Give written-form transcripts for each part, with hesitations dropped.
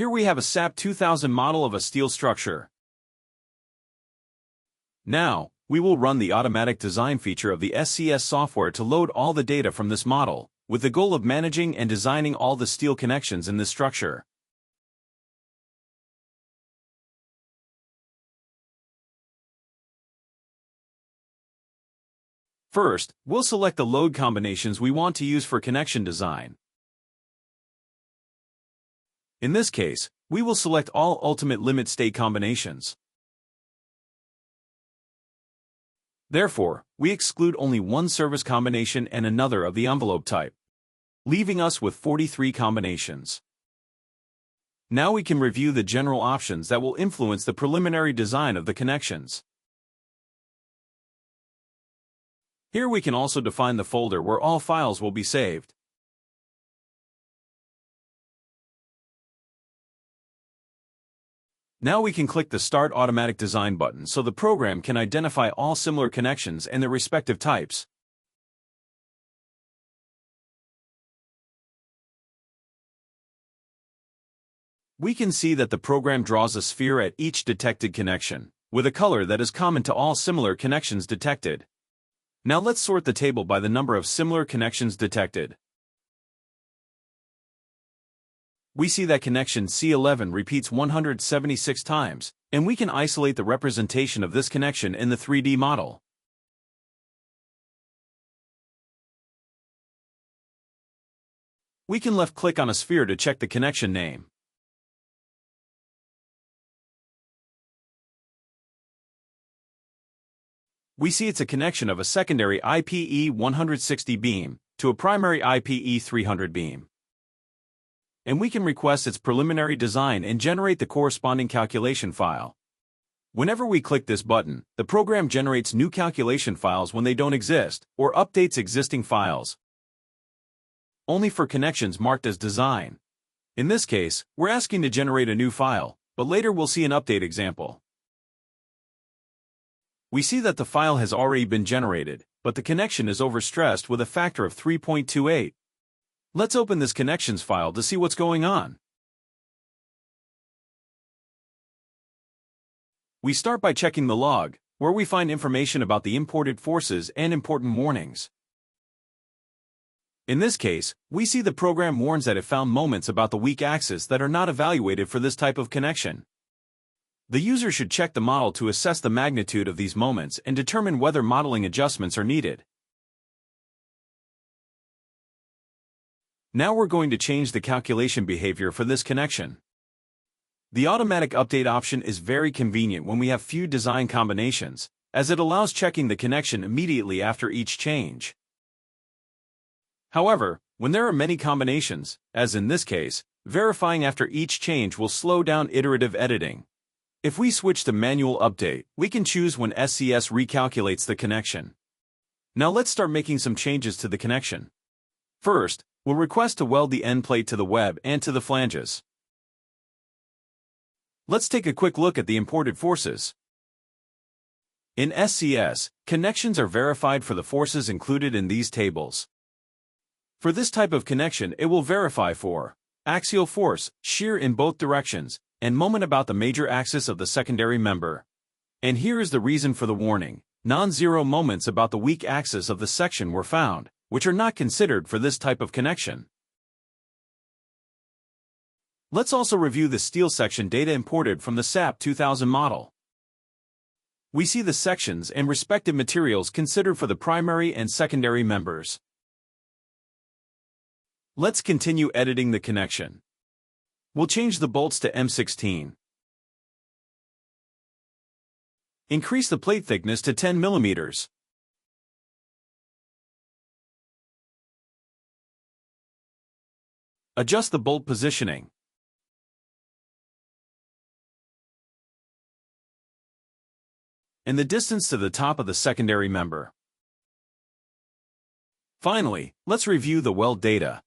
Here we have a SAP 2000 model of a steel structure. Now, we will run the automatic design feature of the SCS software to load all the data from this model, with the goal of managing and designing all the steel connections in this structure. First, we'll select the load combinations we want to use for connection design. In this case, we will select all ultimate limit state combinations. Therefore, we exclude only one service combination and another of the envelope type, leaving us with 43 combinations. Now we can review the general options that will influence the preliminary design of the connections. Here we can also define the folder where all files will be saved. Now we can click the Start Automatic Design button so the program can identify all similar connections and their respective types. We can see that the program draws a sphere at each detected connection, with a color that is common to all similar connections detected. Now let's sort the table by the number of similar connections detected. We see that connection C11 repeats 176 times, and we can isolate the representation of this connection in the 3D model. We can left-click on a sphere to check the connection name. We see it's a connection of a secondary IPE 160 beam to a primary IPE 300 beam. And we can request its preliminary design and generate the corresponding calculation file. Whenever we click this button, the program generates new calculation files when they don't exist, or updates existing files, only for connections marked as design. In this case, we're asking to generate a new file, but later we'll see an update example. We see that the file has already been generated, but the connection is overstressed with a factor of 3.28. Let's open this connections file to see what's going on. We start by checking the log, where we find information about the imported forces and important warnings. In this case, we see the program warns that it found moments about the weak axis that are not evaluated for this type of connection. The user should check the model to assess the magnitude of these moments and determine whether modeling adjustments are needed. Now we're going to change the calculation behavior for this connection. The automatic update option is very convenient when we have few design combinations, as it allows checking the connection immediately after each change. However, when there are many combinations, as in this case, verifying after each change will slow down iterative editing. If we switch to manual update, we can choose when SCS recalculates the connection. Now let's start making some changes to the connection. First, we'll request to weld the end plate to the web and to the flanges. Let's take a quick look at the imported forces. In SCS, connections are verified for the forces included in these tables. For this type of connection, it will verify for axial force, shear in both directions, and moment about the major axis of the secondary member. And here is the reason for the warning. Non-zero moments about the weak axis of the section were found, which are not considered for this type of connection. Let's also review the steel section data imported from the SAP 2000 model. We see the sections and respective materials considered for the primary and secondary members. Let's continue editing the connection. We'll change the bolts to M16. Increase the plate thickness to 10 mm. Adjust the bolt positioning. And the distance to the top of the secondary member. Finally, let's review the weld data.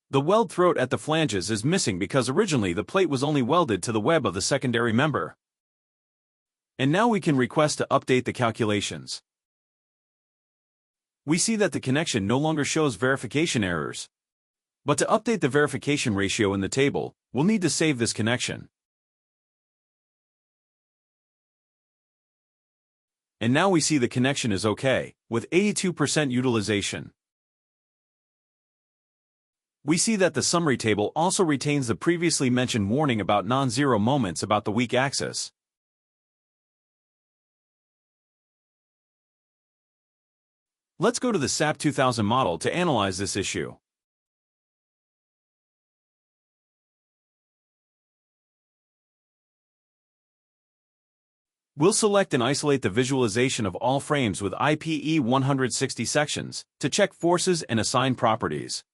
The weld throat at the flanges is missing because originally the plate was only welded to the web of the secondary member. And now we can request to update the calculations. We see that the connection no longer shows verification errors. But to update the verification ratio in the table, we'll need to save this connection. And now we see the connection is okay, with 82% utilization. We see that the summary table also retains the previously mentioned warning about non-zero moments about the weak axis. Let's go to the SAP2000 model to analyze this issue. We'll select and isolate the visualization of all frames with IPE 160 sections to check forces and assign properties.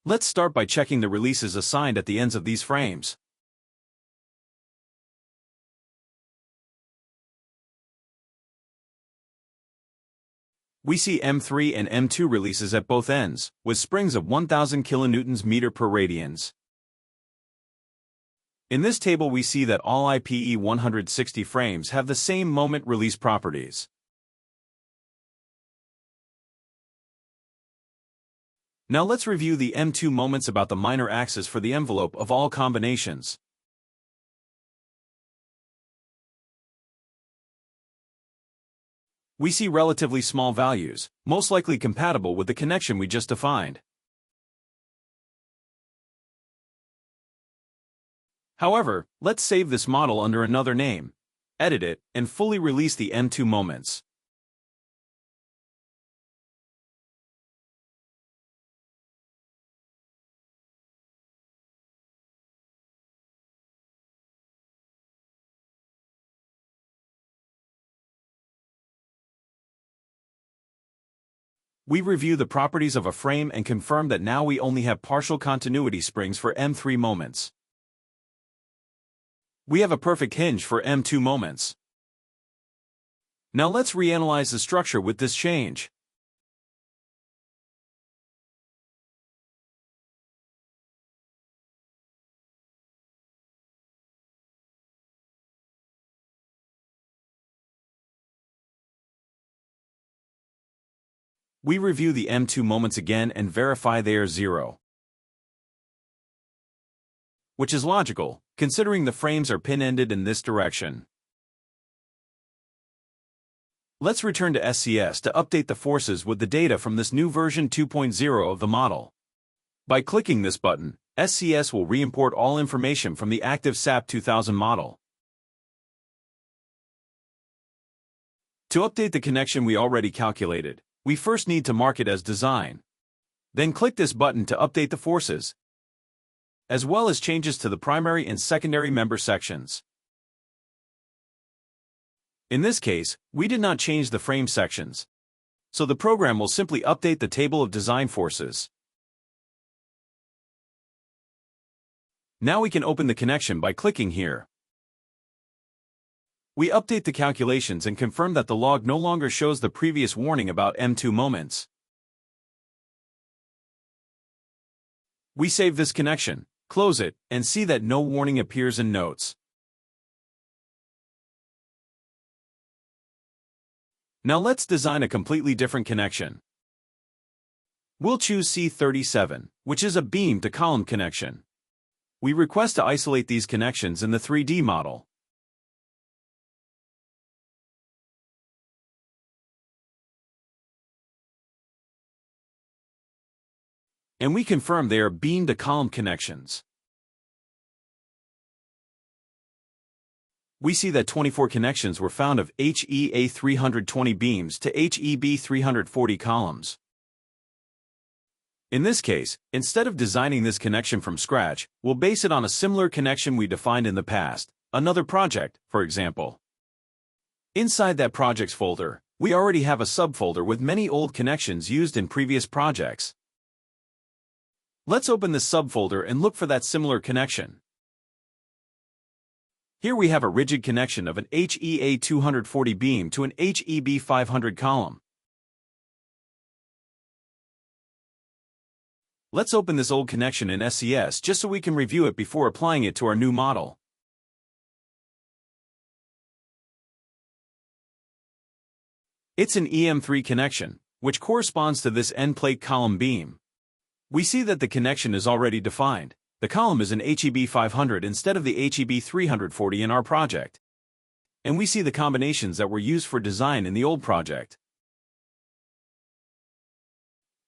Let's start by checking the releases assigned at the ends of these frames. We see M3 and M2 releases at both ends, with springs of 1000 kilonewtons meter per radians. In this table we see that all IPE 160 frames have the same moment release properties. Now let's review the M2 moments about the minor axis for the envelope of all combinations. We see relatively small values, most likely compatible with the connection we just defined. However, let's save this model under another name, edit it, and fully release the M2 moments. We review the properties of a frame and confirm that now we only have partial continuity springs for M3 moments. We have a perfect hinge for M2 moments. Now let's reanalyze the structure with this change. We review the M2 moments again and verify they are 0. Which is logical, considering the frames are pin-ended in this direction. Let's return to SCS to update the forces with the data from this new version 2.0 of the model. By clicking this button, SCS will re-import all information from the active SAP2000 model. To update the connection we already calculated, we first need to mark it as design. Then click this button to update the forces, as well as changes to the primary and secondary member sections. In this case, we did not change the frame sections, so the program will simply update the table of design forces. Now we can open the connection by clicking here. We update the calculations and confirm that the log no longer shows the previous warning about M2 moments. We save this connection, close it, and see that no warning appears in notes. Now let's design a completely different connection. We'll choose C37, which is a beam-to-column connection. We request to isolate these connections in the 3D model. And we confirm they are beam-to-column connections. We see that 24 connections were found of HEA 320 beams to HEB 340 columns. In this case, instead of designing this connection from scratch, we'll base it on a similar connection we defined in the past, another project, for example. Inside that projects folder, we already have a subfolder with many old connections used in previous projects. Let's open this subfolder and look for that similar connection. Here we have a rigid connection of an HEA 240 beam to an HEB 500 column. Let's open this old connection in SCS just so we can review it before applying it to our new model. It's an EM3 connection, which corresponds to this end plate column beam. We see that the connection is already defined. The column is an HEB500 instead of the HEB340 in our project. And we see the combinations that were used for design in the old project.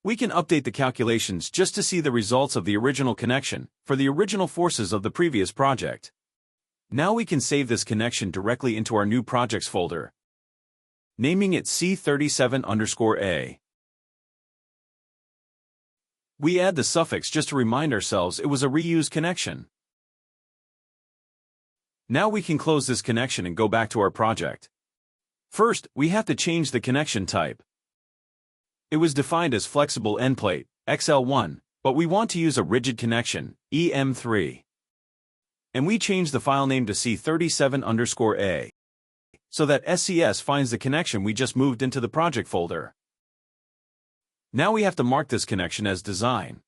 We can update the calculations just to see the results of the original connection for the original forces of the previous project. Now we can save this connection directly into our new projects folder, naming it C37_A. We add the suffix just to remind ourselves it was a reused connection. Now we can close this connection and go back to our project. First, we have to change the connection type. It was defined as flexible endplate, XL1, but we want to use a rigid connection, EM3. And we change the file name to C37_A, so that SCS finds the connection we just moved into the project folder. Now we have to mark this connection as design.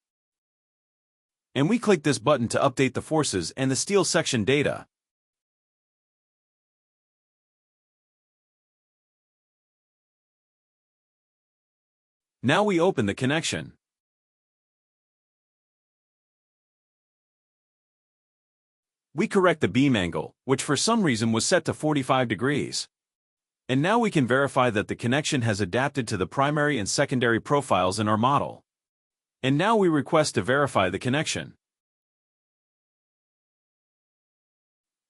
And we click this button to update the forces and the steel section data. Now we open the connection. We correct the beam angle, which for some reason was set to 45 degrees. And now we can verify that the connection has adapted to the primary and secondary profiles in our model. And now we request to verify the connection.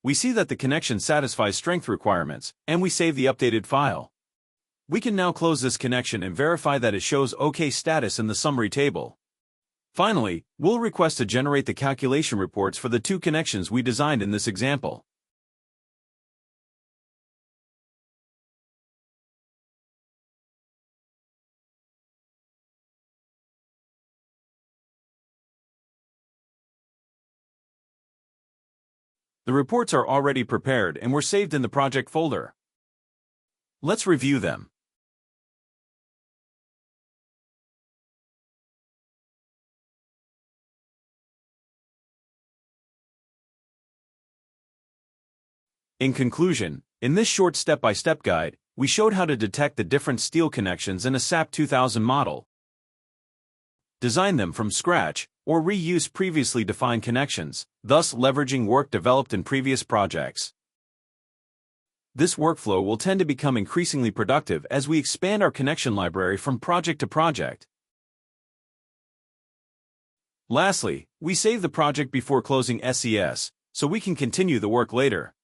We see that the connection satisfies strength requirements, and we save the updated file. We can now close this connection and verify that it shows OK status in the summary table. Finally, we'll request to generate the calculation reports for the two connections we designed in this example. The reports are already prepared and were saved in the project folder. Let's review them. In conclusion, in this short step-by-step guide, we showed how to detect the different steel connections in a SAP2000 model, design them from scratch, or reuse previously defined connections, thus leveraging work developed in previous projects. This workflow will tend to become increasingly productive as we expand our connection library from project to project. Lastly, we save the project before closing SCS, so we can continue the work later.